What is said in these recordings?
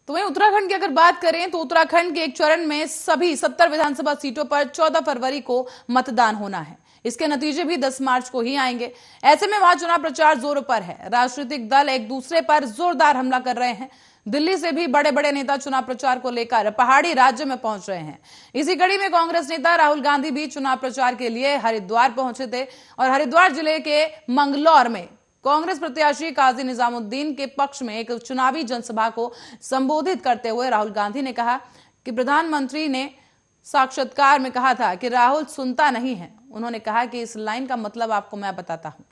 तो वहीं उत्तराखंड की अगर बात करें तो उत्तराखंड के एक चरण में सभी 70 विधानसभा सीटों पर 14 फरवरी को मतदान होना है। इसके नतीजे भी 10 मार्च को ही आएंगे। ऐसे में वहां चुनाव प्रचार जोरों पर है। राजनीतिक दल एक दूसरे पर जोरदार हमला कर रहे हैं। दिल्ली से भी बड़े बड़े नेता चुनाव प्रचार को लेकर पहाड़ी राज्य में पहुंच रहे हैं। इसी कड़ी में कांग्रेस नेता राहुल गांधी भी चुनाव प्रचार के लिए हरिद्वार पहुंचे थे और हरिद्वार जिले के मंगलौर में कांग्रेस प्रत्याशी काजी निजामुद्दीन के पक्ष में एक चुनावी जनसभा को संबोधित करते हुए राहुल गांधी ने कहा कि प्रधानमंत्री ने साक्षात्कार में कहा था कि राहुल सुनता नहीं है। उन्होंने कहा कि इस लाइन का मतलब आपको मैं बताता हूं।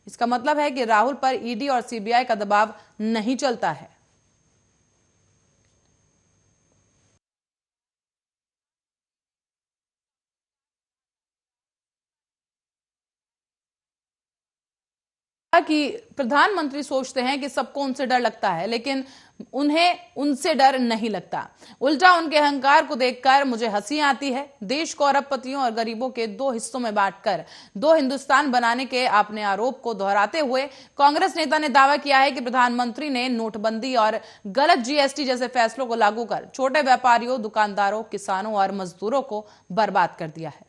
इसका मतलब है कि राहुल पर ईडी और सीबीआई का दबाव नहीं चलता है। कि प्रधानमंत्री सोचते हैं कि सबको उनसे डर लगता है, लेकिन उन्हें उनसे डर नहीं लगता। उल्टा उनके अहंकार को देखकर मुझे हंसी आती है। देश को अरबपतियों और गरीबों के दो हिस्सों में बांटकर दो हिंदुस्तान बनाने के अपने आरोप को दोहराते हुए कांग्रेस नेता ने दावा किया है कि प्रधानमंत्री ने नोटबंदी और गलत जीएसटी जैसे फैसलों को लागू कर छोटे व्यापारियों, दुकानदारों, किसानों और मजदूरों को बर्बाद कर दिया है।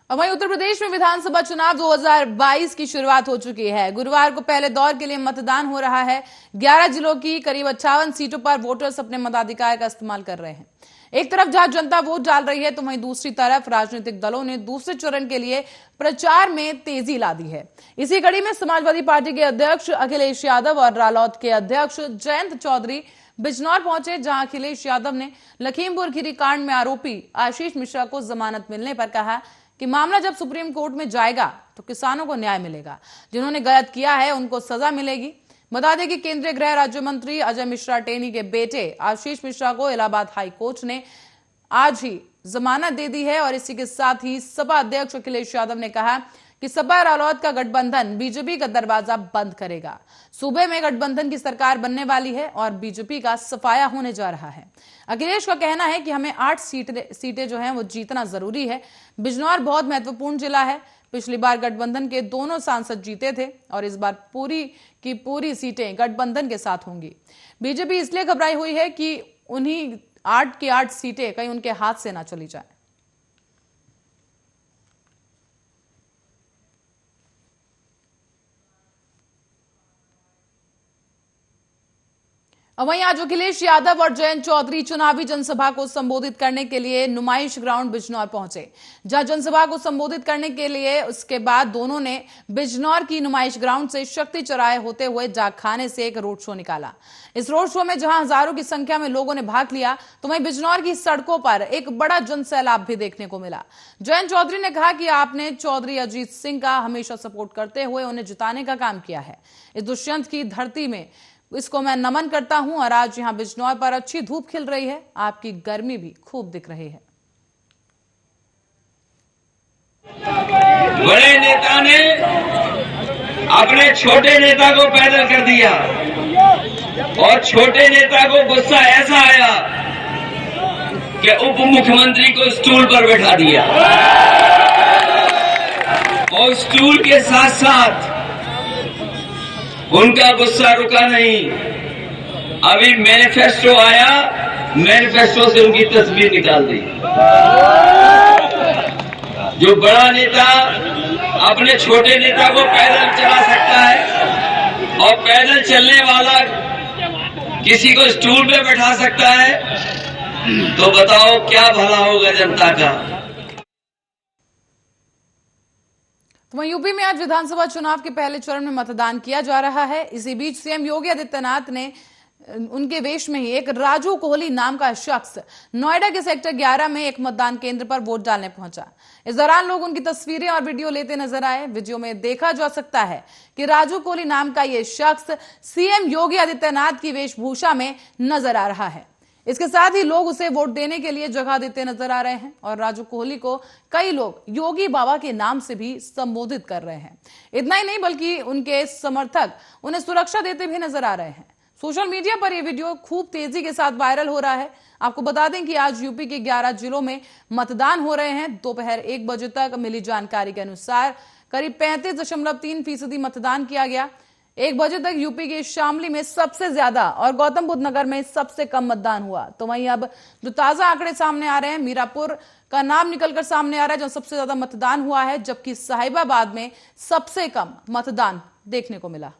और वहीं उत्तर प्रदेश में विधानसभा चुनाव 2022 की शुरुआत हो चुकी है। गुरुवार को पहले दौर के लिए मतदान हो रहा है। 11 जिलों की करीब 58 सीटों पर वोटर्स अपने मताधिकार का इस्तेमाल कर रहे हैं। एक तरफ जहां जनता वोट डाल रही है तो वहीं दूसरी तरफ राजनीतिक दलों ने दूसरे चरण के लिए प्रचार में तेजी ला दी है। इसी कड़ी में समाजवादी पार्टी के अध्यक्ष अखिलेश यादव और रालोद के अध्यक्ष जयंत चौधरी बिजनौर पहुंचे, जहां अखिलेश यादव ने लखीमपुर खीरी कांड में आरोपी आशीष मिश्रा को जमानत मिलने पर कहा कि मामला जब सुप्रीम कोर्ट में जाएगा तो किसानों को न्याय मिलेगा। जिन्होंने गलत किया है उनको सजा मिलेगी। बता दें कि केंद्रीय गृह राज्य मंत्री अजय मिश्रा टेनी के बेटे आशीष मिश्रा को इलाहाबाद हाई कोर्ट ने आज ही जमानत दे दी है। और इसी के साथ ही सपा अध्यक्ष अखिलेश यादव ने कहा कि सपा रालोद का गठबंधन बीजेपी का दरवाजा बंद करेगा। सूबे में गठबंधन की सरकार बनने वाली है और बीजेपी का सफाया होने जा रहा है। अखिलेश का कहना है कि हमें 8 सीटें जो हैं वो जीतना जरूरी है। बिजनौर बहुत महत्वपूर्ण जिला है। पिछली बार गठबंधन के दोनों सांसद जीते थे और इस बार पूरी की पूरी सीटें गठबंधन के साथ होंगी। बीजेपी इसलिए घबराई हुई है कि उन्हीं 8 की 8 सीटें कहीं उनके हाथ से ना चली जाए। वहीं आज अखिलेश यादव और जयंत चौधरी चुनावी जनसभा को संबोधित करने के लिए नुमाइश ग्राउंड बिजनौर पहुंचे। जहां जनसभा को संबोधित करने के लिए उसके बाद दोनों ने बिजनौर की नुमाइश ग्राउंड से शक्ति चौराहे होते हुए डाकखाने से एक रोड शो निकाला। इस रोड शो में जहां हजारों की संख्या में लोगों ने भाग लिया तो वहीं बिजनौर की सड़कों पर एक बड़ा जनसैलाब भी देखने को मिला। जयंत चौधरी ने कहा कि आपने चौधरी अजीत सिंह का हमेशा सपोर्ट करते हुए उन्हें जिताने का काम किया है। इस दुष्यंत की धरती में इसको मैं नमन करता हूं और आज यहां बिजनौर पर अच्छी धूप खिल रही है। आपकी गर्मी भी खूब दिख रही है। बड़े नेता ने अपने छोटे नेता को पैदल कर दिया और छोटे नेता को गुस्सा ऐसा आया कि उप मुख्यमंत्री को स्टूल पर बैठा दिया और स्टूल के साथ साथ उनका गुस्सा रुका नहीं। अभी मैनिफेस्टो आया, मैनिफेस्टो से उनकी तस्वीर निकाल दी। जो बड़ा नेता अपने छोटे नेता को पैदल चला सकता है और पैदल चलने वाला किसी को स्टूल पे बैठा सकता है, तो बताओ क्या भला होगा जनता का। तो वहीं यूपी में आज विधानसभा चुनाव के पहले चरण में मतदान किया जा रहा है। इसी बीच सीएम योगी आदित्यनाथ ने उनके वेश में ही एक राजू कोहली नाम का शख्स नोएडा के सेक्टर 11 में एक मतदान केंद्र पर वोट डालने पहुंचा। इस दौरान लोग उनकी तस्वीरें और वीडियो लेते नजर आए। वीडियो में देखा जा सकता है कि राजू कोहली नाम का यह शख्स सीएम योगी आदित्यनाथ की वेशभूषा में नजर आ रहा है। इसके साथ ही लोग उसे वोट देने के लिए जगह देते नजर आ रहे हैं और राजू कोहली को कई लोग योगी बाबा के नाम से भी संबोधित कर रहे हैं। इतना ही नहीं बल्कि उनके समर्थक उन्हें सुरक्षा देते भी नजर आ रहे हैं। सोशल मीडिया पर यह वीडियो खूब तेजी के साथ वायरल हो रहा है। आपको बता दें कि आज यूपी के 11 जिलों में मतदान हो रहे हैं। दोपहर 1 बजे तक मिली जानकारी के अनुसार करीब 35.3% मतदान किया गया। 1 बजे तक यूपी के शामली में सबसे ज्यादा और गौतम बुद्ध नगर में सबसे कम मतदान हुआ। तो वहीं अब जो ताजा आंकड़े सामने आ रहे हैं, मीरापुर का नाम निकलकर सामने आ रहा है जहां सबसे ज्यादा मतदान हुआ है, जबकि साहिबाबाद में सबसे कम मतदान देखने को मिला।